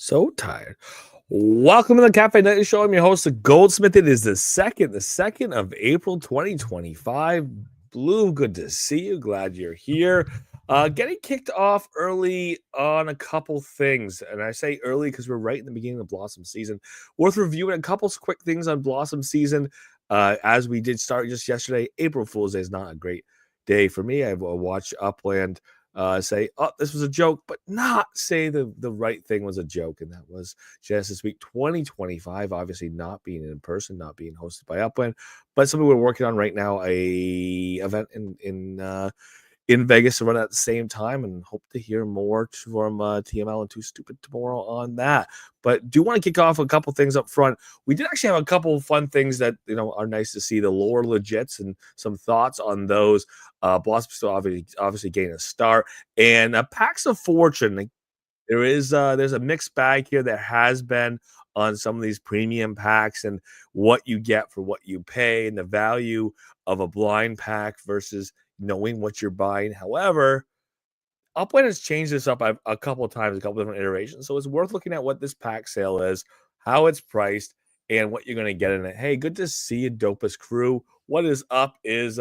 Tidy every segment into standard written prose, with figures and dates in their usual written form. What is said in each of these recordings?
So tired. Welcome to the Cafe Night Show. I'm your host, the Goldsmith. It is the second of April, 2025. Blue, good to see you. Glad you're here. Getting kicked off early on a couple things, and I say early because we're right in the beginning of Blossom season. Worth reviewing a couple quick things on Blossom season. As we did start just yesterday, April Fool's Day is not a great day for me. I've watched Upland say, "Oh, this was a joke," but not say the right thing was a joke, and that was Genesis Week 2025. Obviously, not being in person, not being hosted by Upland, but something we're working on right now, a event in Vegas to run at the same time, and hope to hear more from TML and Too Stupid tomorrow on that. But do want to kick off a couple things up front. We did actually have a couple fun things that are nice to see. The lower legits and some thoughts on those. Blossom still obviously getting a start, and Packs of Fortune. There's a mixed bag here. There has been on some of these premium packs and what you get for what you pay and the value of a blind pack versus knowing what you're buying. However, Upland has changed this up a couple of times, a couple different iterations. So it's worth looking at what this pack sale is, how it's priced, and what you're going to get in it. Hey, good to see you, Dopest crew. What is up is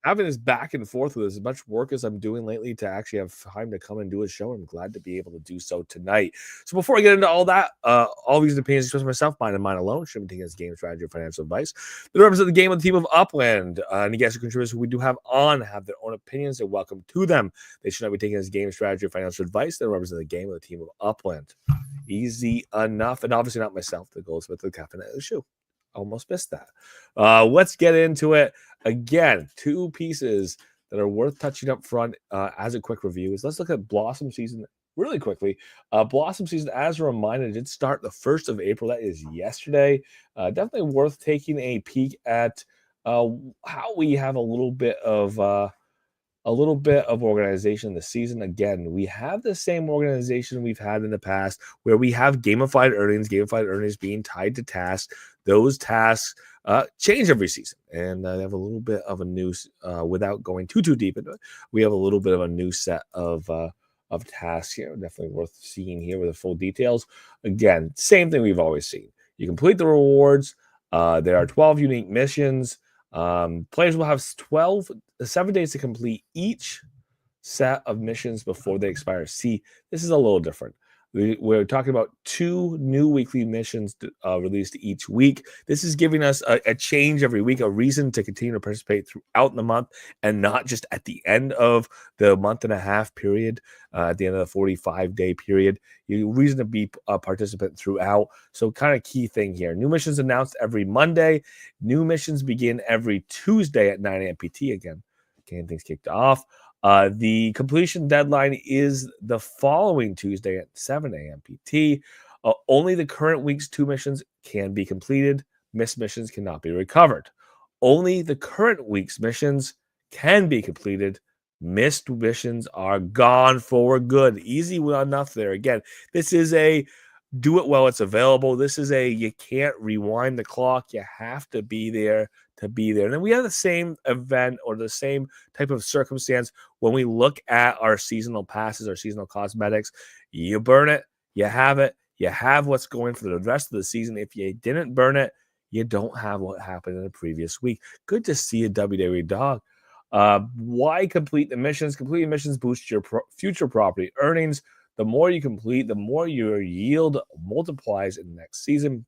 having this back and forth with as much work as I'm doing lately to actually have time to come and do a show. I'm glad to be able to do so tonight. So before I get into all that, all these opinions expressed myself, mine and mine alone, shouldn't be taken as game strategy or financial advice. They represent the game of the team of Upland. Any guests or contributors who we do have on have their own opinions. They're welcome to them. They should not be taken as game strategy or financial advice. They represent the game of the team of Upland. Easy enough. And obviously not myself, the Goldsmith of the Cafe Night Show. Almost missed that. Let's get into it. Again, two pieces that are worth touching up front as a quick review is let's look at Blossom season really quickly. Blossom season, as a reminder, did start the 1st of April. That is yesterday. Definitely worth taking a peek at how we have a little bit of organization this season. Again, we have the same organization we've had in the past where we have gamified earnings being tied to tasks. Those tasks change every season, and they have a little bit of a new, without going too deep into it, we have a little bit of a new set of tasks here. Definitely worth seeing here with the full details. Again, same thing we've always seen. You complete the rewards. There are 12 unique missions. Players will have 7 days to complete each set of missions before they expire. See, this is a little different. We're talking about 2 new weekly missions released each week. This is giving us a change every week, a reason to continue to participate throughout the month and not just at the end of the month and a half period, at the end of the 45-day period. You reason to be a participant throughout. So kind of key thing here. New missions announced every Monday. New missions begin every Tuesday at 9 a.m. PT again. Getting things kicked off. The completion deadline is the following Tuesday at 7 a.m. PT. Only the current week's 2 missions can be completed. Missed missions cannot be recovered. Only the current week's missions can be completed. Missed missions are gone for good. Easy enough there. Again, this is a do it while it's available. This is a you can't rewind the clock. You have to be there to be there. And then we have the same event or the same type of circumstance when we look at our seasonal passes, our seasonal cosmetics. You burn it, you have it, you have what's going for the rest of the season. If you didn't burn it, you don't have what happened in the previous week. Good to see you, WWE Dog. Why complete the missions? Completing missions boosts your future property earnings. The more you complete, the more your yield multiplies in the next season.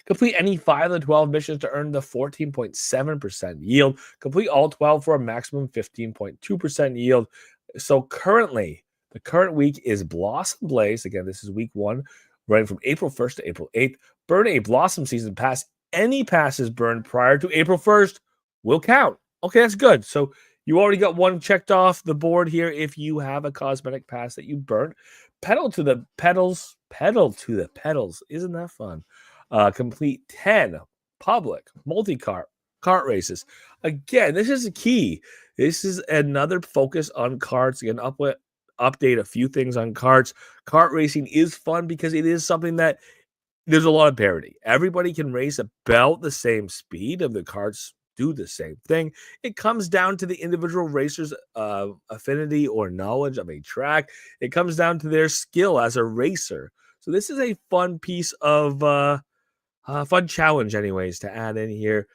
Complete any 5 of the 12 missions to earn the 14.7% yield. Complete all 12 for a maximum 15.2% yield. So currently, the current week is Blossom Blaze. Again, this is week 1, running from April 1st to April 8th. Burn a Blossom season pass. Any passes burned prior to April 1st will count. Okay, that's good. So you already got one checked off the board here if you have a cosmetic pass that you burnt. Pedal to the pedals. Isn't that fun? Complete 10 public multi-cart kart races. Again, this is a key. This is another focus on carts. Again, update a few things on carts. Kart racing is fun because it is something that there's a lot of parity. Everybody can race about the same speed of the carts do the same thing. It comes down to the individual racer's affinity or knowledge of a track. It comes down to their skill as a racer. So this is a fun piece of fun challenge, anyways, to add in here.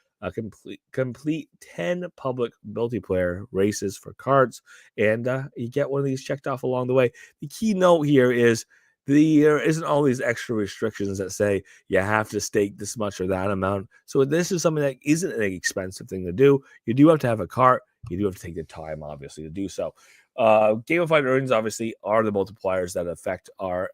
Complete 10 public multiplayer races for carts, and you get one of these checked off along the way. The key note here is there isn't all these extra restrictions that say you have to stake this much or that amount. So this is something that isn't an expensive thing to do. You do have to have a cart. You do have to take the time, obviously, to do so. Gamified earnings, obviously, are the multipliers that affect our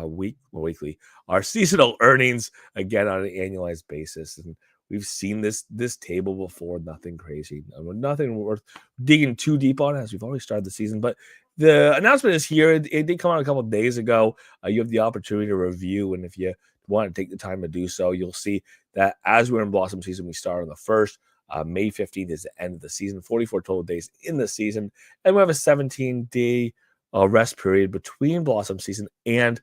weekly, our seasonal earnings, again, on an annualized basis. And we've seen this table before. Nothing crazy, nothing worth digging too deep on, as we've already started the season. But the announcement is here. It did come out a couple of days ago. You have the opportunity to review, and if you want to take the time to do so, you'll see that as we're in Blossom season, we start on the 1st. May 15th is the end of the season, 44 total days in the season, and we have a 17-day rest period between Blossom season and,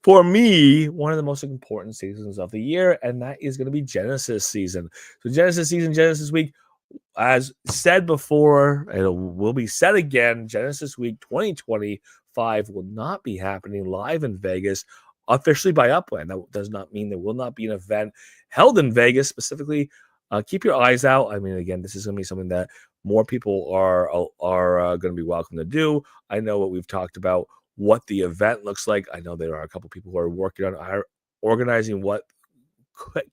for me, one of the most important seasons of the year, and that is going to be Genesis season. So Genesis season, Genesis week, as said before, and it will be said again, Genesis week 2025 will not be happening live in Vegas, officially by Upland. That does not mean there will not be an event held in Vegas specifically. Keep your eyes out. I mean, again, this is going to be something that more people are going to be welcome to do. I know what we've talked about, what the event looks like. I know there are a couple people who are working on organizing what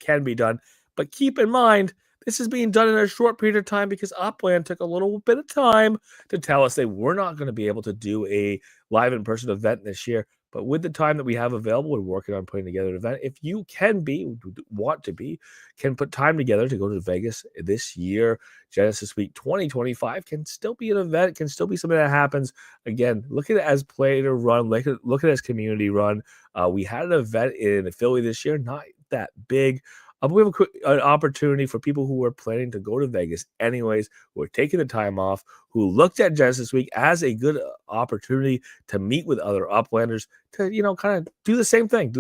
can be done, but keep in mind, this is being done in a short period of time because Upland took a little bit of time to tell us they were not going to be able to do a live in-person event this year. But with the time that we have available, we're working on putting together an event. If you can put time together to go to Vegas this year, Genesis Week 2025 can still be an event, can still be something that happens. Again, look at it as player run, look at it as community run. We had an event in Philly this year, not that big. But we have an opportunity for people who are planning to go to Vegas anyways, who are taking the time off, who looked at Genesis Week as a good opportunity to meet with other Uplanders, to, kind of do the same thing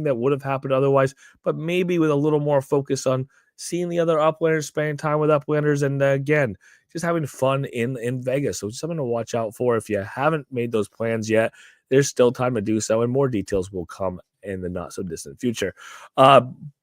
that would have happened otherwise, but maybe with a little more focus on seeing the other Uplanders, spending time with Uplanders, and again, just having fun in Vegas. So it's something to watch out for. If you haven't made those plans yet, there's still time to do so, and more details will come in the not so distant future.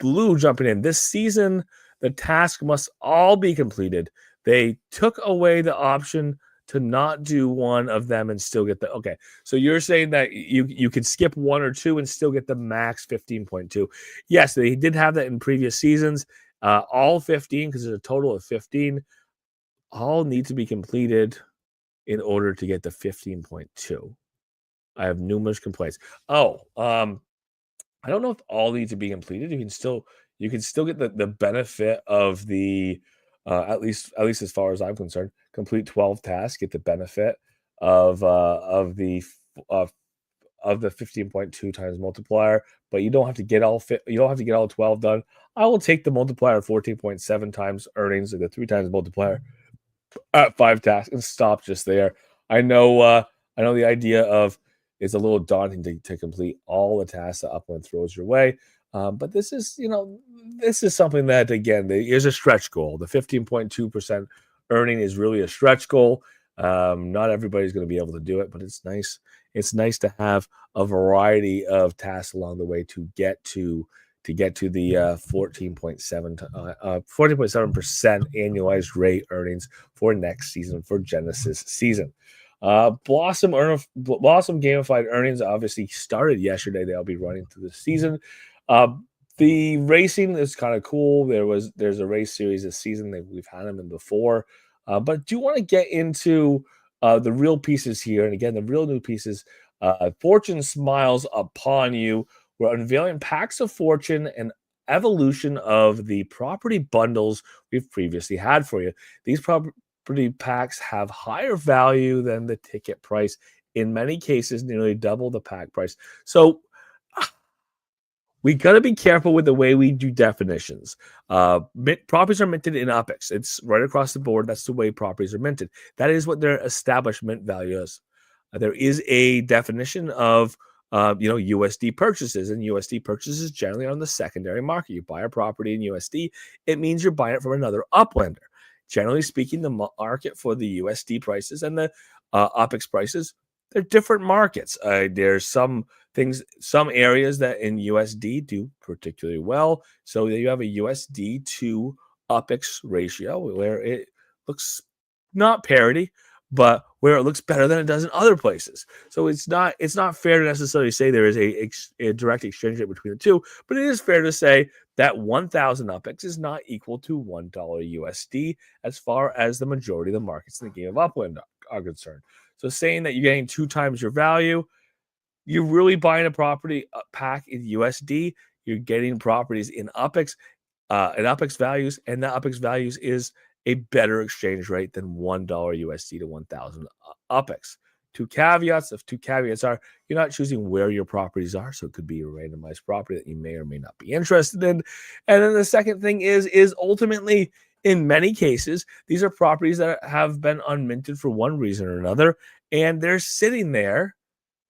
Blue jumping in this season, the task must all be completed. They took away the option to not do one of them and still get okay. So you're saying that you could skip one or two and still get the max 15.2. Yes, they did have that in previous seasons. All 15, because there's a total of 15, all need to be completed in order to get the 15.2. I have numerous complaints. I don't know if all need to be completed. You can still get the benefit of the at least as far as I'm concerned, complete 12 tasks, get the benefit of the 15.2 times multiplier, but you don't have to get all 12 done. I will take the multiplier 14.7 times earnings, or the 3 times multiplier at 5 tasks, and stop just there. I know the idea of it's a little daunting to complete all the tasks that Upland throws your way. But this is something that, again, is a stretch goal. The 15.2% earning is really a stretch goal. Not everybody's going to be able to do it, but it's nice. It's nice to have a variety of tasks along the way to get to the 14.7% annualized rate earnings for next season, for Genesis season. Blossom gamified earnings obviously started yesterday. They'll be running through the season. The racing is kind of cool. There's a race series this season. We've had them in before, but do you want to get into the real pieces here? And again, the real new pieces. Fortune smiles upon you. We're unveiling packs of fortune and evolution of the property bundles we've previously had for you. These property packs have higher value than the ticket price, in many cases nearly double the pack price. So we got to be careful with the way we do definitions. Properties are minted in UPIX. It's right across the board. That's the way properties are minted. That is what their establishment value is. There is a definition of USD purchases, and USD purchases generally on the secondary market. You buy a property in USD, it means you're buying it from another Uplander. generally speaking, the market for the USD prices and the UPEX prices, they're different markets. There's some things, some areas that in USD do particularly well. So you have a USD to UPEX ratio where it looks not parity, but where it looks better than it does in other places. So it's not fair to necessarily say there is a direct exchange rate between the two, but it is fair to say that 1,000 UPEX is not equal to $1 USD as far as the majority of the markets in the game of Upland are concerned. So saying that you're getting 2 times your value, you're really buying a property pack in USD. You're getting properties in UPEX, and UPEX values, and the UPEX values is a better exchange rate than $1 USD to 1,000 UPEX. Two caveats are you're not choosing where your properties are, so it could be a randomized property that you may or may not be interested in. And then the second thing is ultimately, in many cases, these are properties that have been unminted for one reason or another, and they're sitting there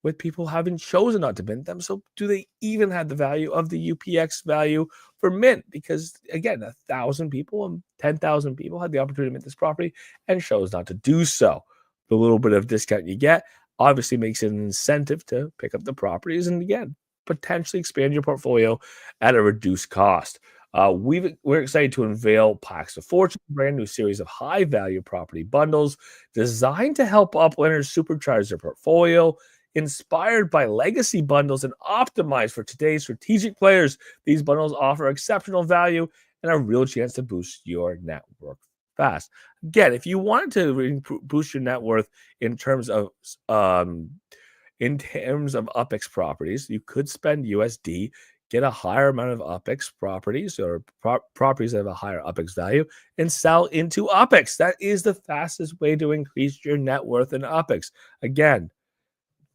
with people having chosen not to mint them. So do they even have the value of the UPX value for mint? Because again, 1,000 people and 10,000 people had the opportunity to mint this property and chose not to do so. The little bit of discount you get obviously makes it an incentive to pick up the properties and again, potentially expand your portfolio at a reduced cost. We're excited to unveil Packs of Fortune, a brand new series of high value property bundles designed to help uplanders supercharge their portfolio. Inspired by legacy bundles and optimized for today's strategic players, these bundles offer exceptional value and a real chance to boost your net worth fast. Again, if you wanted to boost your net worth in terms of UPEX properties, you could spend USD, get a higher amount of UPEX properties or properties that have a higher UPEX value, and sell into UPEX. That is the fastest way to increase your net worth in UPEX. Again,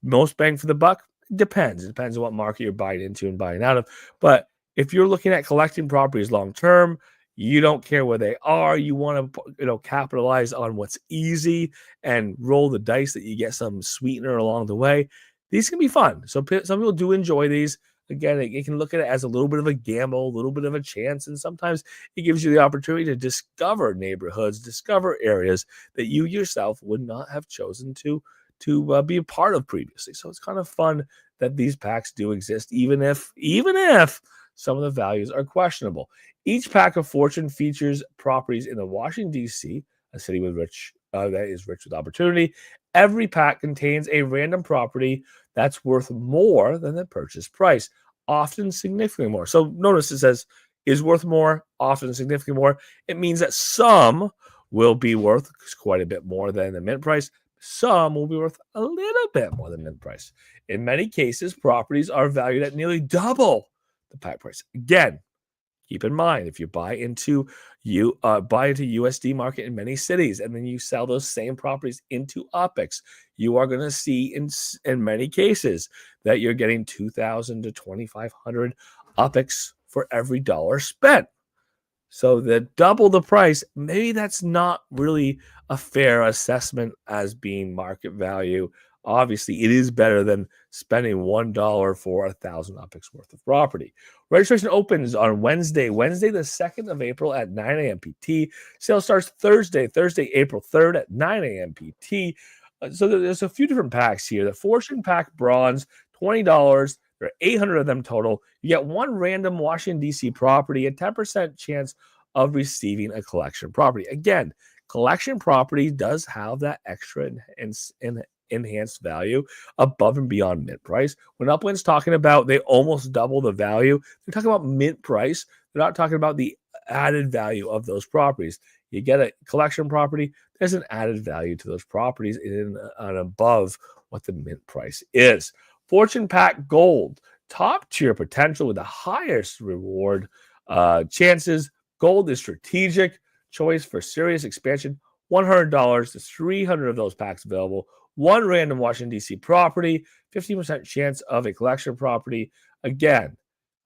most bang for the buck depends. It depends on what market you're buying into and buying out of. But if you're looking at collecting properties long term, you don't care where they are. You want to, capitalize on what's easy and roll the dice that you get some sweetener along the way. These can be fun. So some people do enjoy these. Again, you can look at it as a little bit of a gamble, a little bit of a chance, and sometimes it gives you the opportunity to discover neighborhoods, discover areas that you yourself would not have chosen to be a part of previously. So it's kind of fun that these packs do exist, even if some of the values are questionable. Each pack of Fortune features properties in the Washington, D.C., a city with that is rich with opportunity. Every pack contains a random property that's worth more than the purchase price, often significantly more. So notice it says is worth more, often significantly more. It means that some will be worth quite a bit more than the mint price. Some will be worth a little bit more than mint price. In many cases, properties are valued at nearly double the pack price. Again, keep in mind if you buy into USD market in many cities and then you sell those same properties into UPEX, you are going to see in many cases that you're getting 2,000 to 2,500 UPEX for every dollar spent. So that double the price, maybe that's not really a fair assessment as being market value. Obviously, it is better than spending $1 for 1,000 UPEX worth of property. Registration opens on Wednesday, the 2nd of April at 9 a.m. PT. Sale starts Thursday, April 3rd at 9 a.m. PT. So there's a few different packs here. The Fortune Pack Bronze, $20. There are 800 of them total. You get one random Washington, D.C. property, a 10% chance of receiving a collection property. Again, collection property does have that extra enhanced value above and beyond mint price. When Upland's talking about they almost double the value, they're talking about mint price. They're not talking about the added value of those properties. You get a collection property, there's an added value to those properties in and above what the mint price is. Fortune Pack Gold, top tier potential with the highest reward chances. Gold is strategic choice for serious expansion. $100 to 300 of those packs available. One random Washington, D.C. property, 15% chance of a collection property. Again,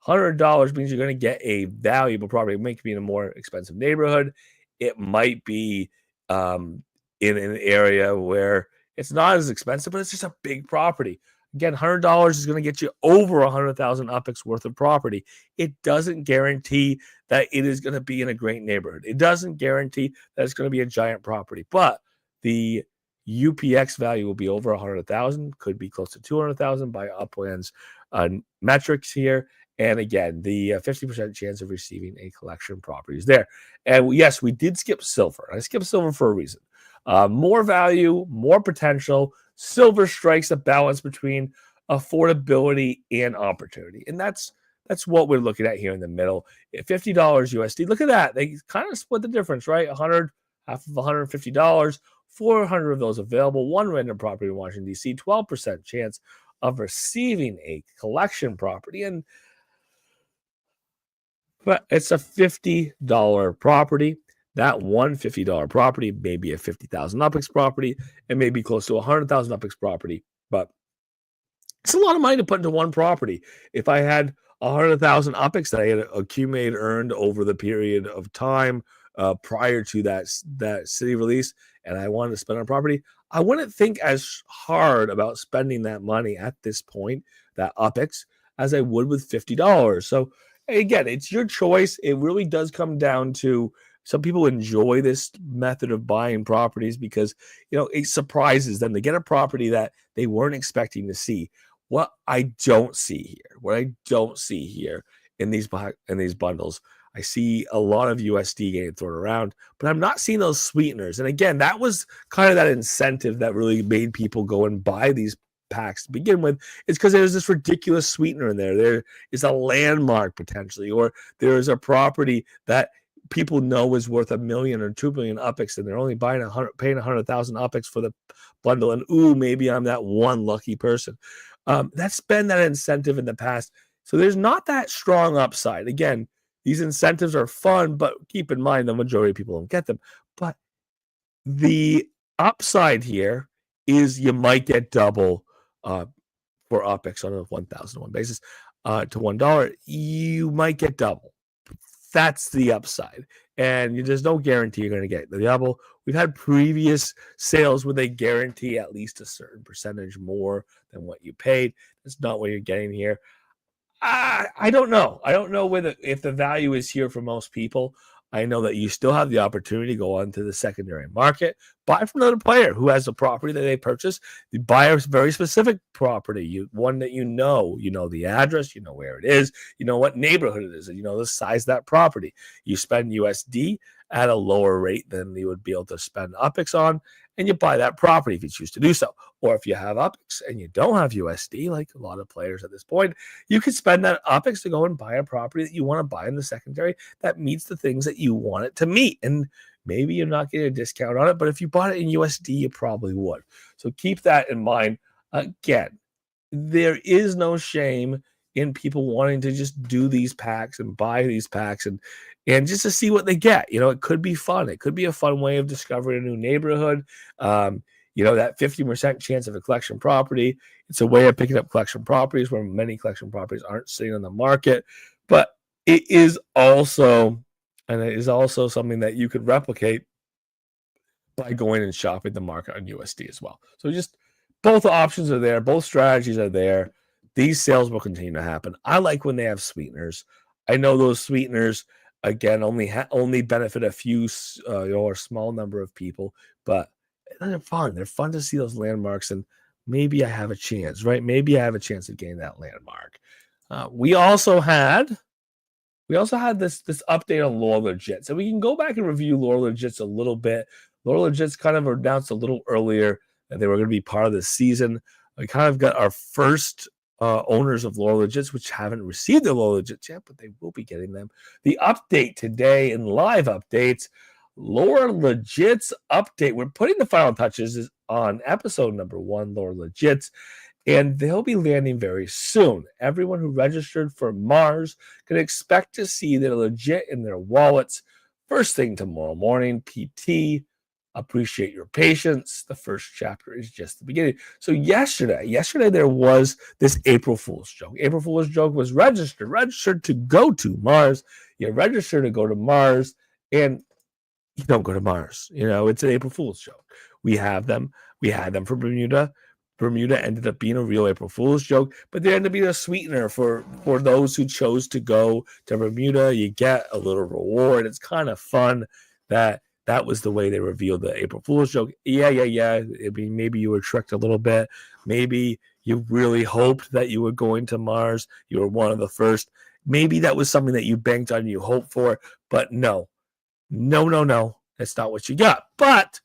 $100 means you're going to get a valuable property. It might be in a more expensive neighborhood. It might be in an area where it's not as expensive, but it's just a big property. Again, $100 is going to get you over 100,000 UPX worth of property. It doesn't guarantee that it is going to be in a great neighborhood. It doesn't guarantee that it's going to be a giant property, but the UPX value will be over 100,000, could be close to 200,000 by Upland's metrics here. And again, the 50% chance of receiving a collection property is there. And yes, we did skip silver. I skipped silver for a reason. More value, more potential. Silver strikes a balance between affordability and opportunity. And that's what we're looking at here in the middle. $50 USD. Look at that. They kind of split the difference, right? 100, half of $150. 400 of those available. One random property in Washington, D.C. 12% chance of receiving a collection property. But it's a $50 property. That one $50 property may be a 50,000 UPX property. It may be close to 100,000 UPX property. But it's a lot of money to put into one property. If I had 100,000 UPX that I had accumulated, earned over the period of time prior to that city release, and I wanted to spend on property, I wouldn't think as hard about spending that money at this point, that UPX, as I would with $50. So again, it's your choice. It really does come down to, some people enjoy this method of buying properties because, it surprises them. They get a property that they weren't expecting to see. What I don't see here in these bundles, I see a lot of USD getting thrown around, but I'm not seeing those sweeteners. And again, that was kind of that incentive that really made people go and buy these packs to begin with. It's because there's this ridiculous sweetener in there. There is a landmark potentially, or there is a property that people know is worth $1 million or $2 million UPX, and they're only paying 100,000 UPX for the bundle. And maybe I'm that one lucky person. That's been that incentive in the past. So there's not that strong upside. Again, these incentives are fun, but keep in mind the majority of people don't get them. But the upside here is you might get double for UPX on a 1,001 basis to $1. You might get double. That's the upside. And there's no guarantee you're going to get the double. We've had previous sales where they guarantee at least a certain percentage more than what you paid. That's not what you're getting here. I don't know. I don't know if the value is here for most people. I know that you still have the opportunity to go onto the secondary market, buy from another player who has a property that they purchased. You buy a very specific property, one that you know the address, you know where it is, you know what neighborhood it is, and you know the size of that property. You spend USD at a lower rate than you would be able to spend UPX on, and you buy that property if you choose to do so. Or if you have UPX and you don't have USD, like a lot of players at this point, you can spend that UPX to go and buy a property that you want to buy in the secondary that meets the things that you want it to meet. And maybe you're not getting a discount on it, but if you bought it in USD, you probably would. So keep that in mind. Again, there is no shame in people wanting to just do these packs and buy these packs and just to see what they get. It could be fun. It could be a fun way of discovering a new neighborhood. That 50% chance of a collection property. It's a way of picking up collection properties where many collection properties aren't sitting on the market. But it is also something that you could replicate by going and shopping the market on USD as well. So just both options are there. Both strategies are there. These sales will continue to happen. I like when they have sweeteners. I know those sweeteners, again, only benefit a few or a small number of people, but they're fun. They're fun to see those landmarks, and maybe I have a chance, right? Maybe I have a chance of getting that landmark. We also had this update on Lore Legit. So we can go back and review Lore Legit a little bit. Lore Legit's kind of announced a little earlier that they were going to be part of the season. We kind of got our first owners of Lore Legits, which haven't received their Lore Legits yet, but they will be getting them. The update today in live updates, Lore Legits update. We're putting the final touches on episode number 1, Lore Legits, and they'll be landing very soon. Everyone who registered for Mars can expect to see their legit in their wallets first thing tomorrow morning. PT, appreciate your patience. The first chapter is just the beginning. So yesterday there was this April Fool's joke. April Fool's joke was registered to go to Mars. You register to go to Mars, and you don't go to Mars. It's an April Fool's joke. We have them. We had them for Bermuda. Bermuda ended up being a real April Fool's joke, but there ended up being a sweetener for those who chose to go to Bermuda. You get a little reward. It's kind of fun that was the way they revealed the April Fool's joke. Yeah. I mean, maybe you were tricked a little bit. Maybe you really hoped that you were going to Mars. You were one of the first. Maybe that was something that you banked on, you hoped for, but no. That's not what you got. But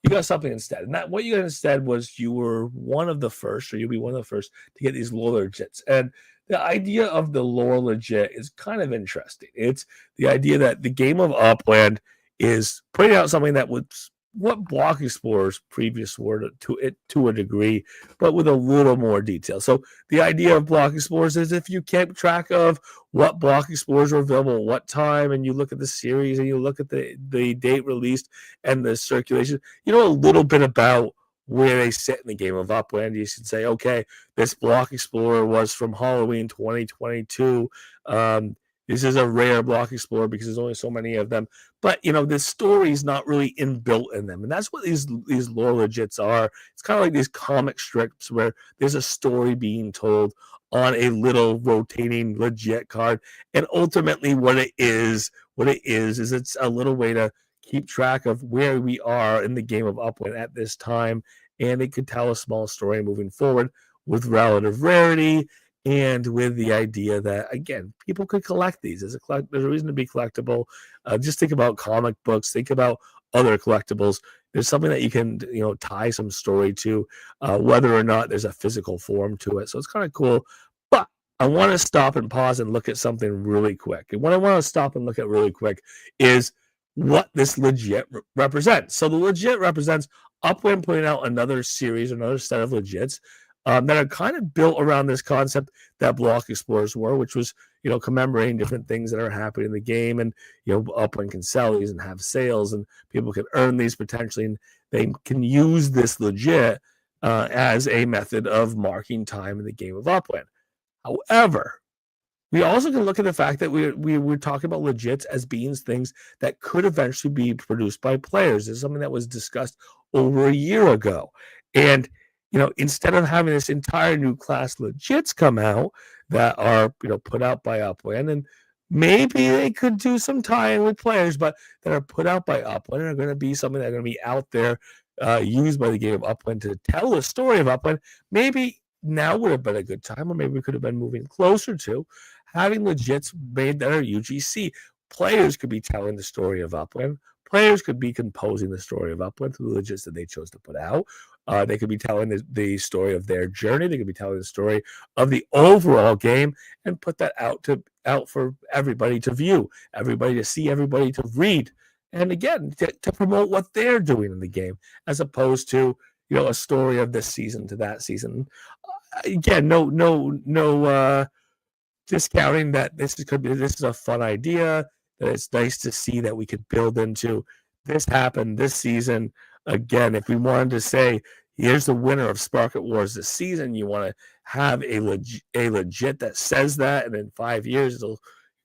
you got something instead. And that what you got instead was you were one of the first, or you'll be one of the first to get these lore legits. And the idea of the lore legit is kind of interesting. It's the idea that the game of Upland is putting out something that was what Block Explorer's previous were to a degree, but with a little more detail. So the idea of Block Explorers is if you keep track of what Block Explorers were available at what time, and you look at the series and you look at the date released and the circulation, you know a little bit about where they sit in the game of Upland. You should say, okay, this Block Explorer was from Halloween 2022. This is a rare Block Explorer because there's only so many of them. But, the story is not really inbuilt in them. And that's what these lore legits are. It's kind of like these comic strips where there's a story being told on a little rotating legit card. And ultimately what it is it's a little way to keep track of where we are in the game of Upland at this time. And it could tell a small story moving forward with relative rarity. And with the idea that, again, people could collect these. There's a reason to be collectible. Just think about comic books. Think about other collectibles. There's something that you can, tie some story to, whether or not there's a physical form to it. So it's kind of cool. But I want to stop and pause and look at something really quick. And what I want to stop and look at really quick is what this legit represents. So the legit represents Upland putting out another series, another set of legits, that are kind of built around this concept that Block Explorers were, which was, commemorating different things that are happening in the game. And, Upland can sell these and have sales, and people can earn these potentially, and they can use this legit as a method of marking time in the game of Upland. However, we also can look at the fact that we're talking about legits as being things that could eventually be produced by players. This is something that was discussed over a year ago. And instead of having this entire new class legits come out that are, put out by Upland, and maybe they could do some tie-in with players, but that are put out by Upland and are going to be something that are going to be out there used by the game of Upland to tell the story of Upland, maybe now would have been a good time, or maybe we could have been moving closer to having legits made that are UGC. Players could be telling the story of Upland. Players could be composing the story of Upland through the legits that they chose to put out. They could be telling the story of their journey. They could be telling the story of the overall game, and put that out for everybody to view, everybody to see, everybody to read, and again to promote what they're doing in the game, as opposed to a story of this season to that season. Again, no discounting that this is a fun idea. That it's nice to see that we could build into this happened this season. Again, if we wanted to say, here's the winner of Sprocket Wars this season, you want to have a legit that says that, and in 5 years it'll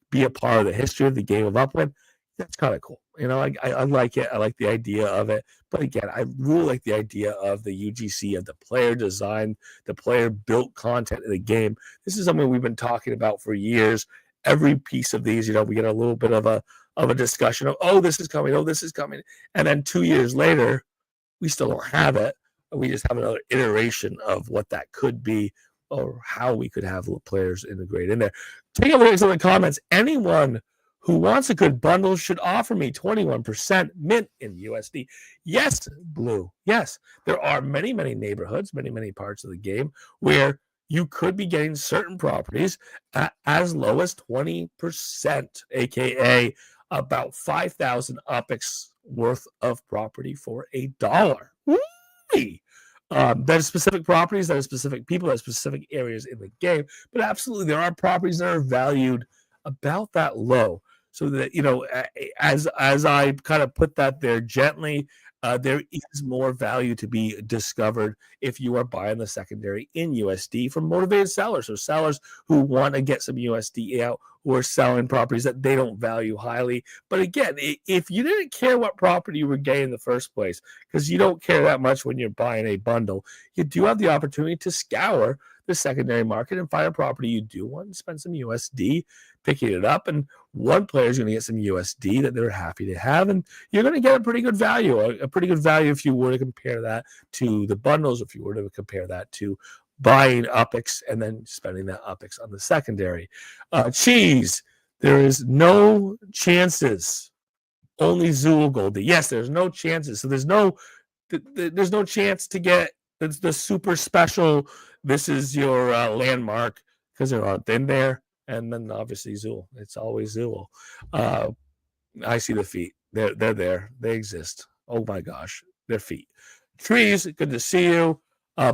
be a part of the history of the game of Upland. That's kind of cool. I like it. I like the idea of it. But again, I really like the idea of the UGC, of the player design, the player built content in the game. This is something we've been talking about for years. Every piece of these, we get a little bit of a discussion of, oh, this is coming, and then 2 years later, we still don't have it. We just have another iteration of what that could be, or how we could have players integrate in there. Take a look at some of the comments. Anyone who wants a good bundle should offer me 21% mint in USD. Yes, Blue. Yes, there are many, many neighborhoods, many, many parts of the game where you could be getting certain properties at as low as 20%, aka about 5,000 UPIX worth of property for $1. That is specific properties, that is specific people, that is specific areas in the game. But absolutely, there are properties that are valued about that low. So that, as I kind of put that there gently, there is more value to be discovered if you are buying the secondary in USD from motivated sellers or sellers who want to get some USD out, who are selling properties that they don't value highly. But again, if you didn't care what property you were getting in the first place, because you don't care that much when you're buying a bundle, you do have the opportunity to scour the secondary market and find a property you do want and spend some USD picking it up. And one player is going to get some USD that they're happy to have, and you're going to get a pretty good value, a pretty good value if you were to compare that to the bundles, if you were to compare that to buying UPIX and then spending that UPIX on the secondary. Cheese, there is no chances, only Zool Goldie. Yes, there's no chances. So there's no chance to get the super special. This is your landmark, because there aren't in there. And then obviously Zool. It's always Zool. I see the feet. They're there. They exist. Oh my gosh, their feet. Trees, good to see you.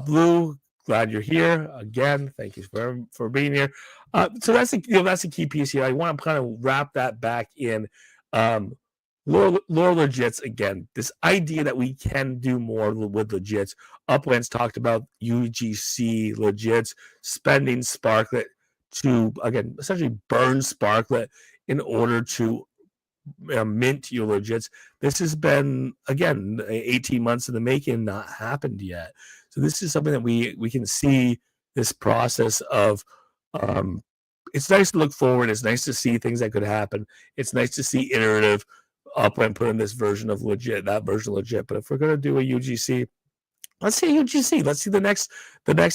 Blue, glad you're here again. Thank you for being here. So that's a key piece here. I want to kind of wrap that back in. Lore legits again. This idea that we can do more with legits. Uplands talked about UGC legits, spending Sparklet to, again, essentially burn Sparklet in order to mint your legits. This has been, again, 18 months in the making, not happened yet. So this is something that we can see this process of. It's nice to look forward. It's nice to see things that could happen. It's nice to see iterative. Upland put in this version of legit, that version of legit. But if we're going to do a UGC, let's see UGC. Let's see the next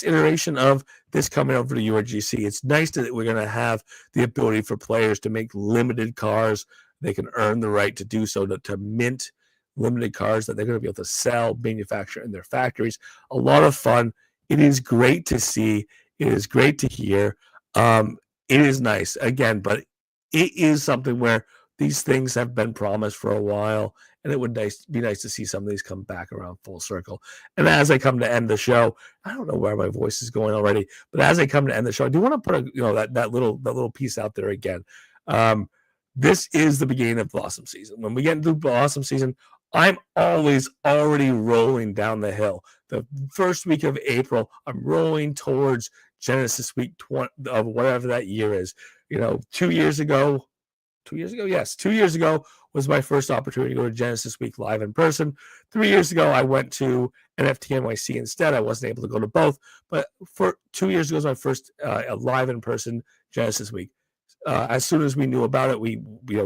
iteration of this coming over to UGC. It's nice that we're going to have the ability for players to make limited cars. They can earn the right to do so, to mint limited cars that they're going to be able to sell, manufacture in their factories. A lot of fun. It is great to see. It is great to hear. It is nice, again, but it is something where these things have been promised for a while, and it would be nice to see some of these come back around full circle. And as I come to end the show, I don't know where my voice is going already, but as I come to end the show, I do want to put that little piece out there again. This is the beginning of Blossom season. When we get into Blossom season, I'm always already rolling down the hill. The first week of April, I'm rolling towards Genesis Week 20 of whatever that year is. 2 years ago. 2 years ago? Yes. 2 years ago was my first opportunity to go to Genesis Week live in person. 3 years ago, I went to NFT NYC instead. I wasn't able to go to both. But for 2 years ago was my first live in person Genesis Week. As soon as we knew about it, we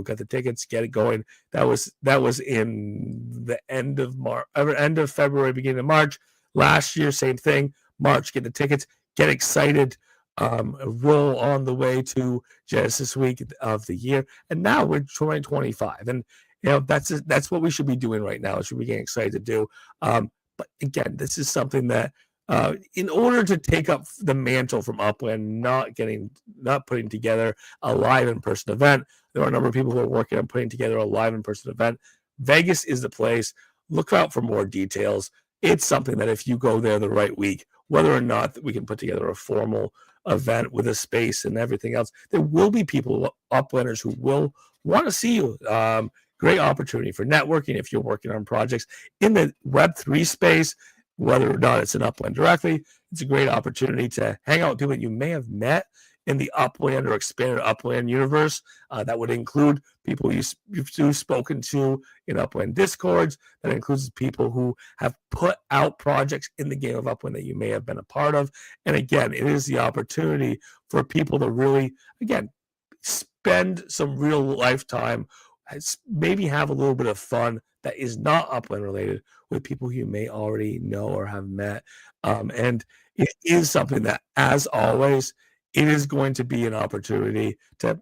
got the tickets, get it going. That was in the end of February, beginning of March. Last year, same thing. March, get the tickets, get excited. Roll on the way to Genesis Week of the year, and now we're 2025, and that's what we should be doing right now. It should be getting excited to do. But again, this is something that, in order to take up the mantle from Upland, not putting together a live in-person event, there are a number of people who are working on putting together a live in-person event. Vegas is the place. Look out for more details. It's something that if you go there the right week, whether or not we can put together a formal event with a space and everything else, there will be people, Uplanders, who will want to see you. Great opportunity for networking if you're working on projects in the Web3 space, whether or not it's an Upland directly. It's a great opportunity to hang out with people that you may have met in the Upland or expanded Upland universe. That would include people you've spoken to in Upland Discords. That includes people who have put out projects in the game of Upland that you may have been a part of. And again, it is the opportunity for people to really, again, spend some real lifetime, maybe have a little bit of fun that is not Upland related with people you may already know or have met. And it is something that, as always, it is going to be an opportunity to,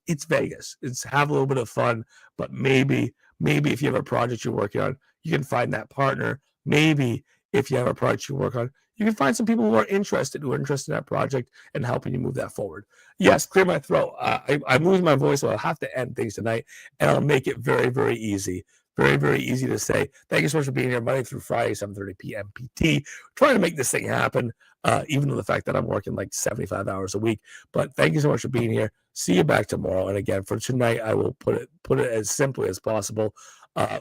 it's Vegas. It's have a little bit of fun, but maybe if you have a project you're working on, you can find that partner. Maybe if you have a project you work on, you can find some people who are interested in that project and helping you move that forward. Yes, clear my throat. I'm losing my voice, so I'll have to end things tonight, and I'll make it very, very easy. Very, very easy to say. Thank you so much for being here Monday through Friday, 7:30 p.m. PT. Trying to make this thing happen, even though the fact that I'm working like 75 hours a week. But thank you so much for being here. See you back tomorrow. And again, for tonight, I will put it as simply as possible.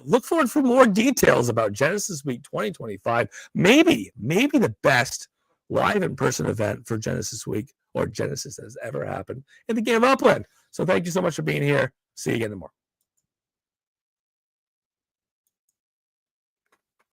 Look forward for more details about Genesis Week 2025. Maybe the best live in-person event for Genesis Week or Genesis that has ever happened in the game of Upland. So thank you so much for being here. See you again tomorrow.